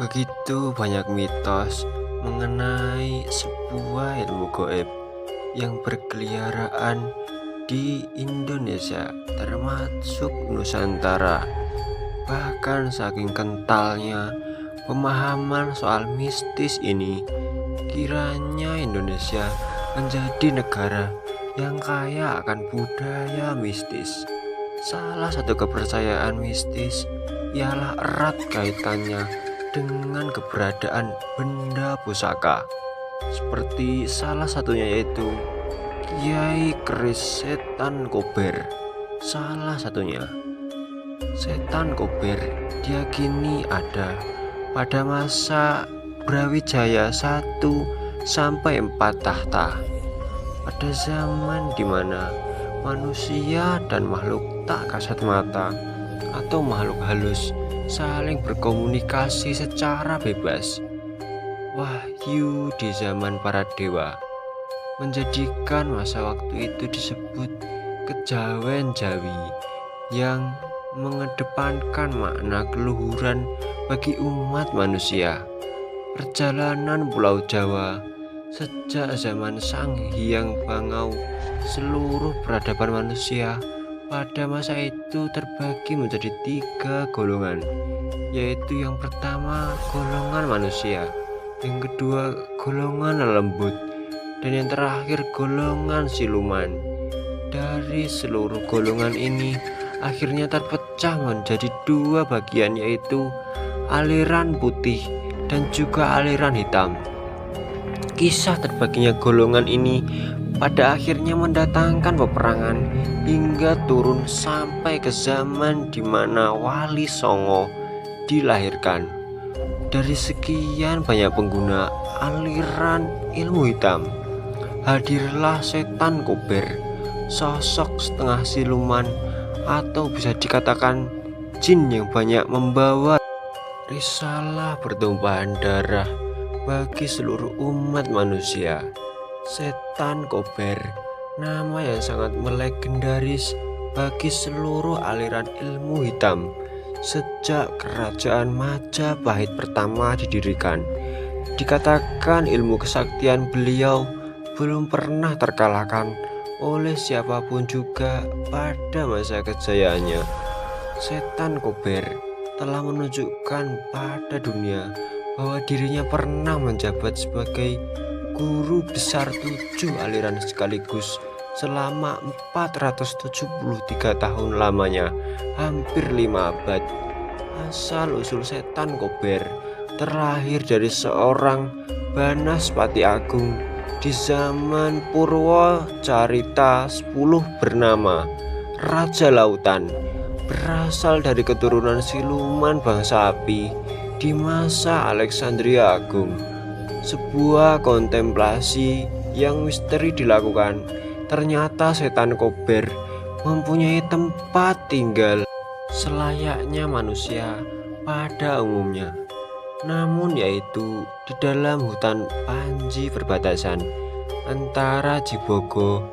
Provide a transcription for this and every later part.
Begitu banyak mitos mengenai sebuah ilmu gaib yang berkeliaran di Indonesia, termasuk Nusantara. Bahkan saking kentalnya pemahaman soal mistis ini, kiranya Indonesia menjadi negara yang kaya akan budaya mistis. Salah satu kepercayaan mistis ialah erat kaitannya dengan keberadaan benda pusaka, seperti salah satunya yaitu Kiai Keris Setan Kober. Salah satunya, Setan Kober diyakini ada pada masa Brawijaya 1 sampai 4 tahta, pada zaman dimana manusia dan makhluk tak kasat mata atau makhluk halus saling berkomunikasi secara bebas. Wahyu di zaman para dewa menjadikan masa waktu itu disebut kejawen Jawi, yang mengedepankan makna keluhuran bagi umat manusia. Perjalanan Pulau Jawa sejak zaman Sang Hyang Bangau, seluruh peradaban manusia pada masa itu terbagi menjadi 3 golongan, yaitu yang pertama golongan manusia, yang kedua golongan lembut, dan yang terakhir golongan siluman. Dari seluruh golongan ini akhirnya terpecah menjadi 2 bagian, yaitu aliran putih dan juga aliran hitam. Kisah terbaginya golongan ini pada akhirnya mendatangkan peperangan hingga turun sampai ke zaman di mana Wali Songo dilahirkan. Dari sekian banyak pengguna aliran ilmu hitam, hadirlah Setan Kober, sosok setengah siluman atau bisa dikatakan jin yang banyak membawa risalah pertumpahan darah bagi seluruh umat manusia. Setan Kober, nama yang sangat melegendaris bagi seluruh aliran ilmu hitam sejak kerajaan Majapahit pertama didirikan. Dikatakan ilmu kesaktian beliau belum pernah terkalahkan oleh siapapun juga pada masa kejayaannya. Setan Kober telah menunjukkan pada dunia bahwa dirinya pernah menjabat sebagai guru besar 7 aliran sekaligus selama 473 tahun lamanya, hampir 5 abad. Asal usul Setan Kober terlahir dari seorang Banaspati Agung di zaman Purwo Carita 10 bernama Raja Lautan, berasal dari keturunan siluman bangsa api di masa Alexandria Agung. Sebuah kontemplasi yang misteri dilakukan. Ternyata Setan Kober mempunyai tempat tinggal selayaknya manusia pada umumnya, namun yaitu di dalam hutan Panji perbatasan antara Jibogo,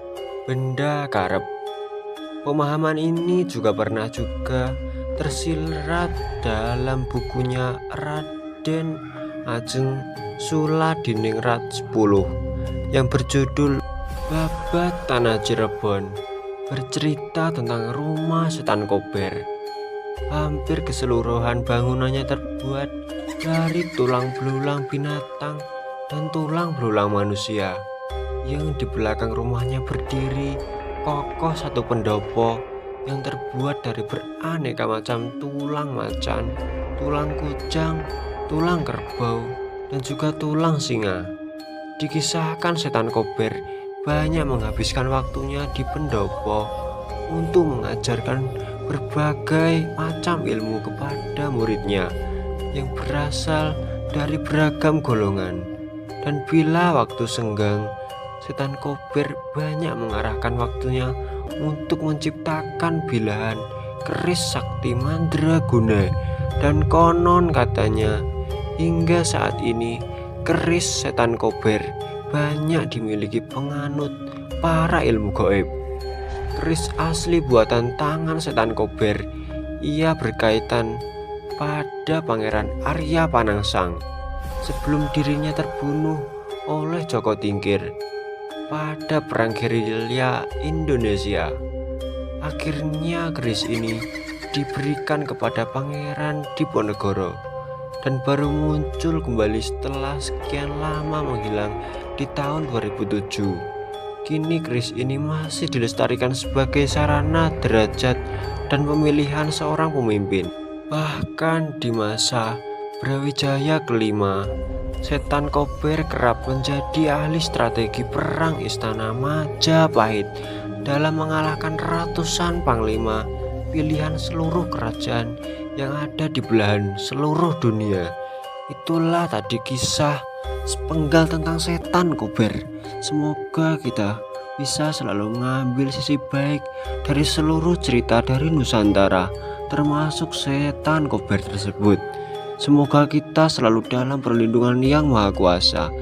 Benda Karep. Pemahaman ini juga pernah tersirat dalam bukunya Raden Ajeng Suladiningrat 10 yang berjudul Babat Tanah Cirebon, bercerita tentang rumah Setan Kober. Hampir keseluruhan bangunannya terbuat dari tulang belulang binatang dan tulang belulang manusia. Yang di belakang rumahnya berdiri kokoh satu pendopo yang terbuat dari beraneka macam tulang macan, tulang kujang, tulang kerbau, dan juga tulang singa. Dikisahkan Setan Kober banyak menghabiskan waktunya di pendopo untuk mengajarkan berbagai macam ilmu kepada muridnya yang berasal dari beragam golongan. Dan bila waktu senggang, Setan Kober banyak mengarahkan waktunya untuk menciptakan bilahan keris sakti mandraguna. Dan konon katanya hingga saat ini keris Setan Kober banyak dimiliki penganut para ilmu gaib. Keris asli buatan tangan Setan Kober ia berkaitan pada Pangeran Arya Panangsang sebelum dirinya terbunuh oleh Joko Tingkir pada Perang Gerilya Indonesia. Akhirnya keris ini diberikan kepada Pangeran Diponegoro dan baru muncul kembali setelah sekian lama menghilang di tahun 2007. Kini keris ini masih dilestarikan sebagai sarana derajat dan pemilihan seorang pemimpin. Bahkan di masa Brawijaya kelima, Setan Kober kerap menjadi ahli strategi perang Istana Majapahit dalam mengalahkan ratusan panglima pilihan seluruh kerajaan yang ada di belahan seluruh dunia. Itulah tadi kisah sepenggal tentang Setan Kober. Semoga kita bisa selalu mengambil sisi baik dari seluruh cerita dari Nusantara, termasuk Setan Kober tersebut. Semoga kita selalu dalam perlindungan Yang Maha Kuasa.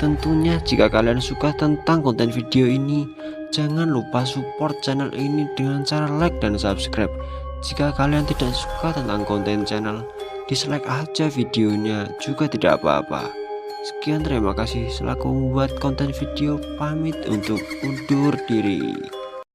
Tentunya jika kalian suka tentang konten video ini, jangan lupa support channel ini dengan cara like dan subscribe. Jika kalian tidak suka tentang konten channel, dislike aja videonya juga tidak apa-apa. Sekian, terima kasih selaku membuat konten video, pamit untuk undur diri.